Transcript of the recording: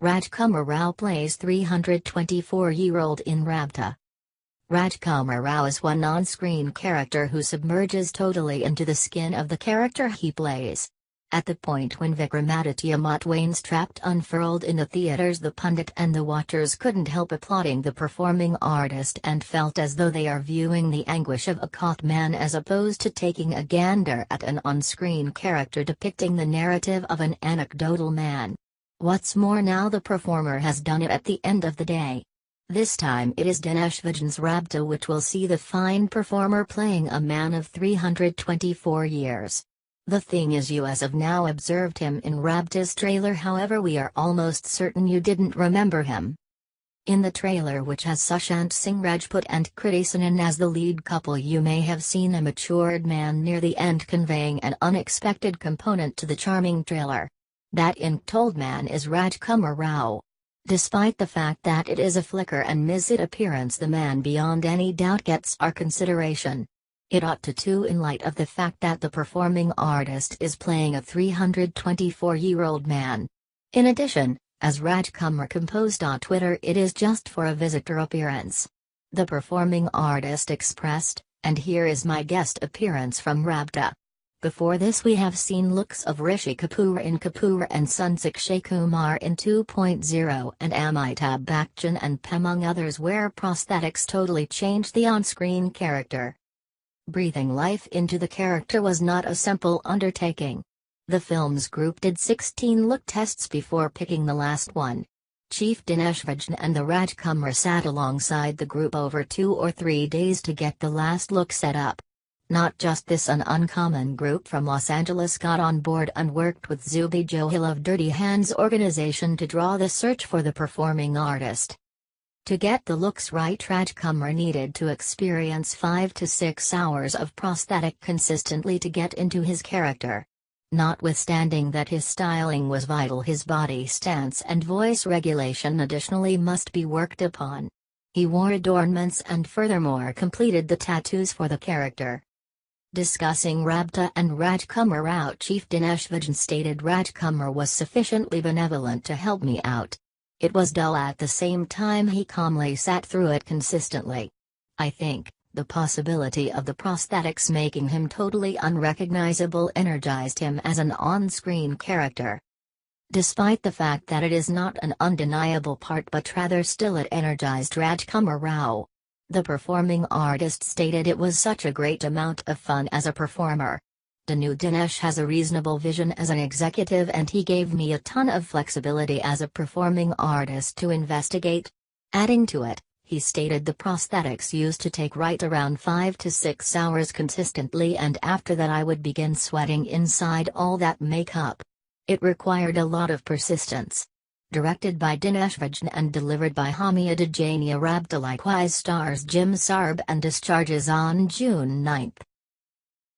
Rajkummar Rao plays 324-year-old in Raabta. Rajkummar Rao is one on-screen character who submerges totally into the skin of the character he plays. At the point when Vikramaditya Motwanes Trapped unfurled in the theaters, the pundit and the watchers couldn't help applauding the performing artist and felt as though they are viewing the anguish of a caught man as opposed to taking a gander at an on-screen character depicting the narrative of an anecdotal man. What's more, now the performer has done it at the end of the day. This time it is Dinesh Vijan's Raabta which will see the fine performer playing a man of 324 years. The thing is, you as of now observed him in Raabta's trailer, however we are almost certain you didn't remember him. In the trailer, which has Sushant Singh Rajput and Kriti Sanon as the lead couple, you may have seen a matured man near the end conveying an unexpected component to the charming trailer. That ink-told man is Rajkummar Rao. Despite the fact that it is a flicker and miss-it appearance, the man beyond any doubt gets our consideration. It ought to too, in light of the fact that the performing artist is playing a 324-year-old man. In addition, as Rajkummar composed on Twitter, it is just for a visitor appearance. The performing artist expressed, and here is my guest appearance from Raabta. Before this we have seen looks of Rishi Kapoor in Kapoor and Sons Akshay Kumar in 2.0 and Amitabh Bachchan and among others, where prosthetics totally changed the on-screen character. Breathing life into the character was not a simple undertaking. The film's group did 16 look tests before picking the last one. Chief Dinesh Vijan and the Rajkummar sat alongside the group over 2 or 3 days to get the last look set up. Not just this, an uncommon group from Los Angeles got on board and worked with Zuby Johal of Dirty Hands organization to draw the search for the performing artist. To get the looks right, Rajkummar needed to experience 5 to 6 hours of prosthetic consistently to get into his character. Notwithstanding that his styling was vital, his body stance and voice regulation additionally must be worked upon. He wore adornments and furthermore completed the tattoos for the character. Discussing Raabta and Rajkummar Rao, Chief Dinesh Vijan stated, Rajkummar was sufficiently benevolent to help me out. It was dull at the same time, he calmly sat through it consistently. I think the possibility of the prosthetics making him totally unrecognizable energized him as an on-screen character. Despite the fact that it is not an undeniable part, but rather still it energized Rajkummar Rao. The performing artist stated it was such a great amount of fun as a performer. The new Dinesh has a reasonable vision as an executive and he gave me a ton of flexibility as a performing artist to investigate. Adding to it, he stated the prosthetics used to take right around 5 to 6 hours consistently, and after that I would begin sweating inside all that makeup. It required a lot of persistence. Directed by Dinesh Vijan and delivered by Hamida Dajania, Raabta likewise stars Jim Sarb and discharges on June 9.